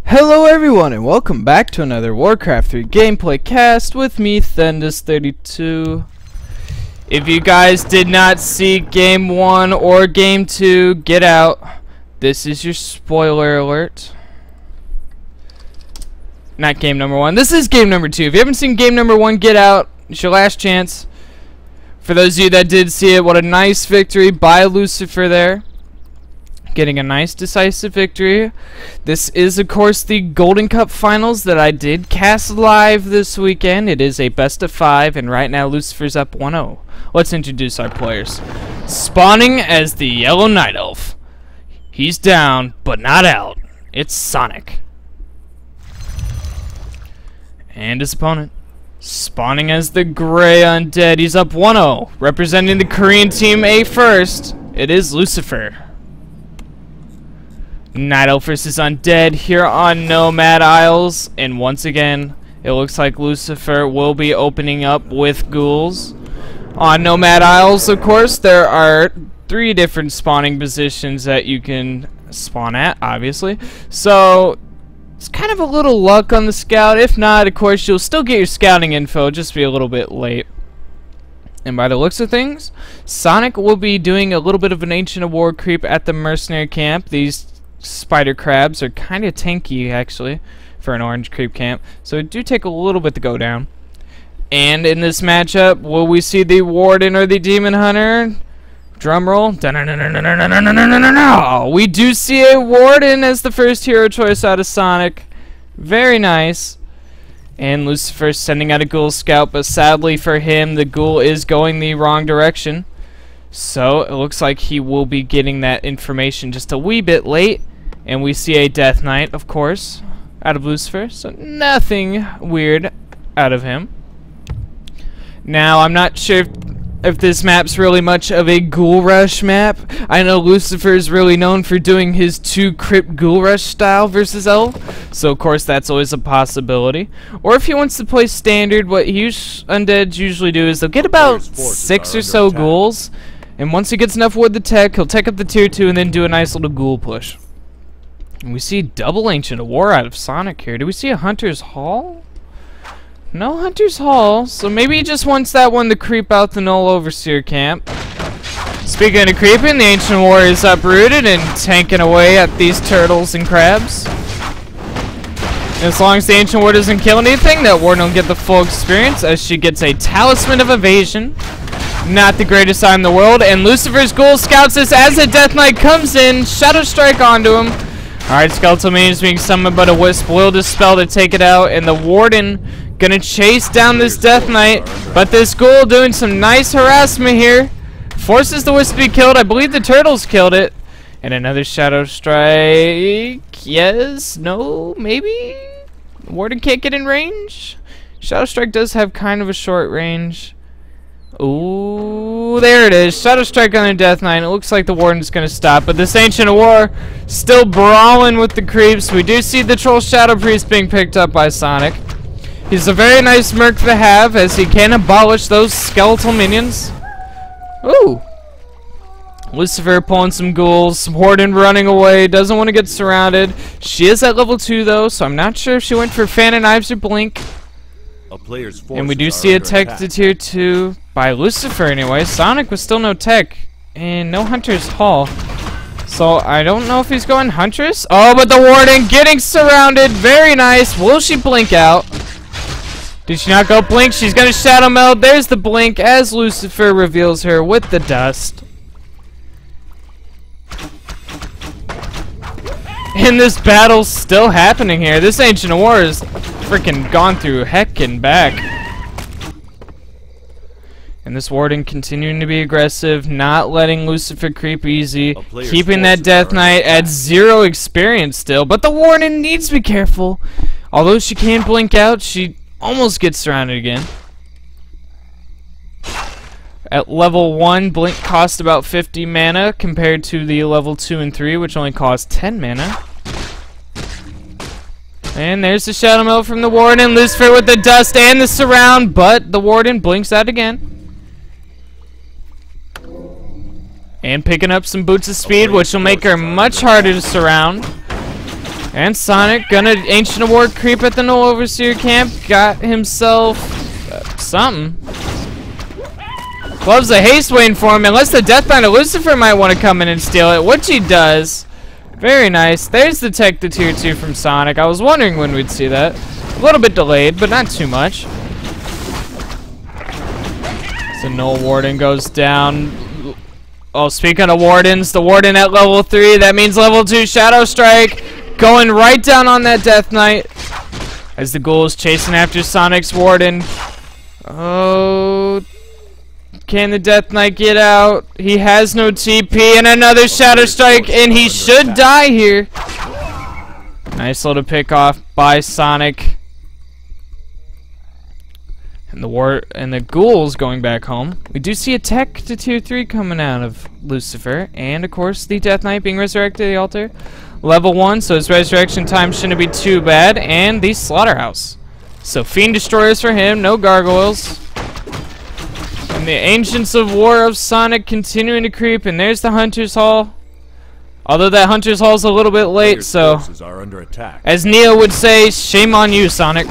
Hello everyone and welcome back to another Warcraft 3 gameplay cast with me, Thendus32. If you guys did not see Game 1 or Game 2, get out. This is your spoiler alert. Not game number 1, this is game number 2. If you haven't seen game number 1, get out. It's your last chance. For those of you that did see it, what a nice victory by Lucifer there. Getting a nice decisive victory. This is of course the Golden Cup finals that I did cast live this weekend. It is a best of 5 and right now Lucifer's up 1-0. Let's introduce our players. Spawning as the Yellow Night Elf. He's down but not out. It's Sonik. And his opponent. Spawning as the Grey Undead. He's up 1-0. Representing the Korean team A first. It is Lucifer. Night Elf versus Undead here on Nomad Isles, and once again it looks like Lucifer will be opening up with ghouls. On Nomad Isles, of course, there are 3 different spawning positions that you can spawn at, obviously, so it's kind of a little luck on the scout. If not, of course, you'll still get your scouting info, just be a little bit late. And by the looks of things, Sonik will be doing a little bit of an Ancient of War creep at the mercenary camp. These spider crabs are kind of tanky actually for an orange creep camp, so it do take a little bit to go down. And in this matchup, will we see the warden or the demon hunter? Drum roll. We do see a warden as the first hero choice out of Sonik. Very nice. And Lucifer sending out a ghoul scout, but sadly for him the ghoul is going the wrong direction, so it looks like he will be getting that information just a wee bit late. And we see a Death Knight, of course, out of Lucifer, so nothing weird out of him. Now, I'm not sure if this map's really much of a ghoul rush map. I know Lucifer is really known for doing his 2 crypt ghoul rush style versus L, so of course that's always a possibility. Or if he wants to play standard, what undeads usually do is they'll get about 6 or so ghouls, and once he gets enough wood to tech, he'll tech up the tier 2 and then do a nice little ghoul push. And we see double Ancient of War out of Sonik here. Do we see a Hunter's Hall? No Hunter's Hall, so maybe he just wants that one to creep out the Null Overseer camp. Speaking of creeping, the Ancient War is uprooted and tanking away at these turtles and crabs. And as long as the Ancient War doesn't kill anything, that Warden will get the full experience as she gets a Talisman of Evasion. Not the greatest sign in the world, and Lucifer's Ghoul scouts this as a Death Knight comes in, Shadow Strike onto him. Alright, Skeletal Minion is being summoned, but a Wisp will dispel to take it out, and the Warden gonna chase down this Death Knight, but this Ghoul doing some nice harassment here. Forces the Wisp to be killed. I believe the Turtles killed it. And another Shadow Strike. Yes? No? Maybe? Warden can't get in range? Shadow Strike does have kind of a short range. Ooh, there it is. Shadow Strike on a Death Knight. It looks like the Warden's gonna stop, but this Ancient of War still brawling with the creeps. We do see the Troll Shadow Priest being picked up by Sonik. He's a very nice merc to have as he can abolish those skeletal minions. Ooh. Lucifer pulling some ghouls. Warden running away. Doesn't want to get surrounded. She is at level 2 though, so I'm not sure if she went for Fan of Knives or Blink. And we do see a tech to tier 2 by Lucifer anyway. Sonik with still no tech and no Hunter's Hall. So I don't know if he's going Huntress. Oh, but the Warden getting surrounded. Very nice. Will she blink out? Did she not go blink? She's going to Shadow Meld. There's the blink as Lucifer reveals her with the dust. And this battle's still happening here. This Ancient of War is freaking gone through heck and back. And this Warden continuing to be aggressive, not letting Lucifer creep easy, keeping that Death Knight at 0 experience still. But the Warden needs to be careful. Although she can blink out, she almost gets surrounded again. At level 1, Blink cost about 50 mana compared to the level 2 and 3, which only cost 10 mana. And there's the Shadow Meld from the Warden. Lucifer with the dust and the surround, but the Warden blinks out again. And picking up some boots of speed, which will make her much harder to surround. And Sonic gonna Ancient Award creep at the Null Overseer camp. Got himself something. Gloves of Haste waiting for him, unless the Death Knight of Lucifer might want to come in and steal it, which he does. Very nice. There's the tech to tier 2 from Sonic. I was wondering when we'd see that. A little bit delayed, but not too much. So Null Warden goes down. Oh, speaking of Wardens, the Warden at level 3. That means level 2 Shadow Strike. Going right down on that Death Knight. As the Ghoul is chasing after Sonic's Warden. Oh... Can the Death Knight get out? He has no TP, and another Shadow Strike, and he should die here. Nice little pick off by Sonic. And the Ghoul's going back home. We do see a tech to tier 3 coming out of Lucifer, and of course the Death Knight being resurrected at the altar. Level 1, so his resurrection time shouldn't be too bad, and the Slaughterhouse. So Fiend Destroyers for him, no gargoyles. And the Ancients of War of Sonic continuing to creep, and there's the Hunter's Hall. Although that Hunter's Hall is a little bit late, so as Neo would say, shame on you, Sonic.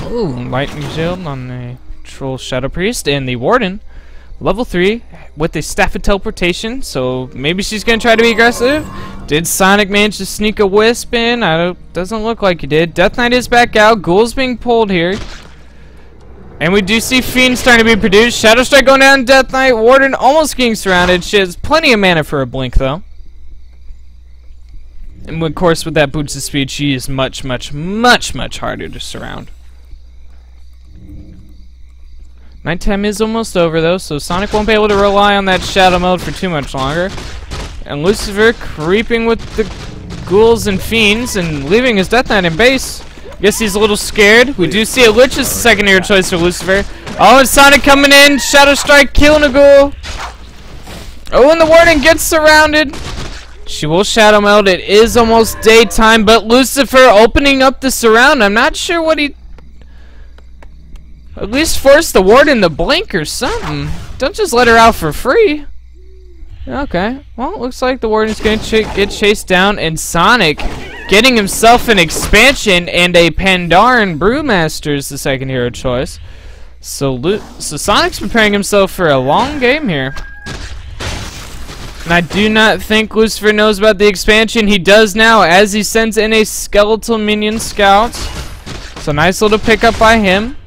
Ooh, Lightning Shield on the Troll Shadow Priest, and the Warden, level 3, with the Staff of Teleportation, so maybe she's gonna try to be aggressive. Did Sonic manage to sneak a Wisp in? Doesn't look like he did. Death Knight is back out, Ghoul's being pulled here. And we do see Fiend starting to be produced. Shadow Strike going down, Death Knight. Warden almost getting surrounded. She has plenty of mana for a blink, though. And of course, with that boots of speed, she is much, much, much, much harder to surround. Nighttime is almost over, though, so Sonic won't be able to rely on that shadow mode for too much longer. And Lucifer creeping with the Ghouls and Fiends and leaving his Death Knight in base. Guess he's a little scared. We do see a Lich as the secondary choice for Lucifer. Oh, and Sonic coming in. Shadow Strike killing a Ghoul. Oh, and the Warden gets surrounded. She will Shadow Meld. It is almost daytime, but Lucifer opening up the surround. I'm not sure what he... At least force the Warden to blink or something. Don't just let her out for free. Okay. Well, it looks like the Warden's going to get chased down, and Sonic... getting himself an expansion and a Pandaren Brewmaster is the second hero choice. So Sonic's preparing himself for a long game here. And I do not think Lucifer knows about the expansion. He does now as he sends in a Skeletal Minion Scout. So nice little pickup by him.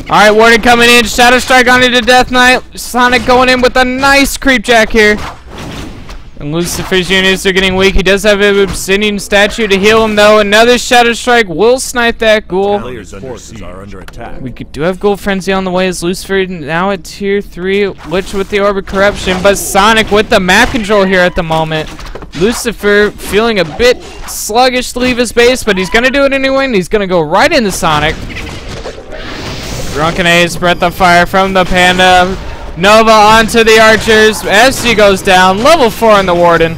Alright, Warden coming in. Shadow Strike onto the Death Knight. Sonic going in with a nice creep jack here. And Lucifer's units are getting weak. He does have an Obsidian statue to heal him, though. Another Shadow Strike will snipe that Ghoul. We do have Ghoul Frenzy on the way as Lucifer now at tier 3. Lich with the Orb of Corruption, but Sonic with the map control here at the moment. Lucifer feeling a bit sluggish to leave his base, but he's going to do it anyway, and he's going to go right into Sonic. Drunken Ace, Breath of Fire from the Panda. Nova onto the archers as she goes down. Level 4 on the Warden.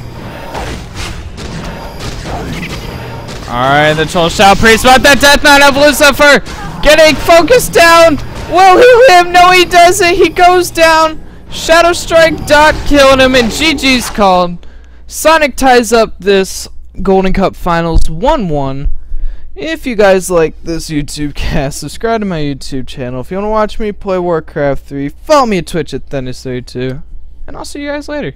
Alright, the Troll Shadow Priest about that Death Knight of Lucifer. Getting focused down. Will he live? No, he doesn't. He goes down. Shadow Strike dot killing him, and GG's called. Sonic ties up this Golden Cup Finals 1-1. If you guys like this YouTube cast, subscribe to my YouTube channel. If you want to watch me play Warcraft 3, follow me at Twitch at Thunder32. And I'll see you guys later.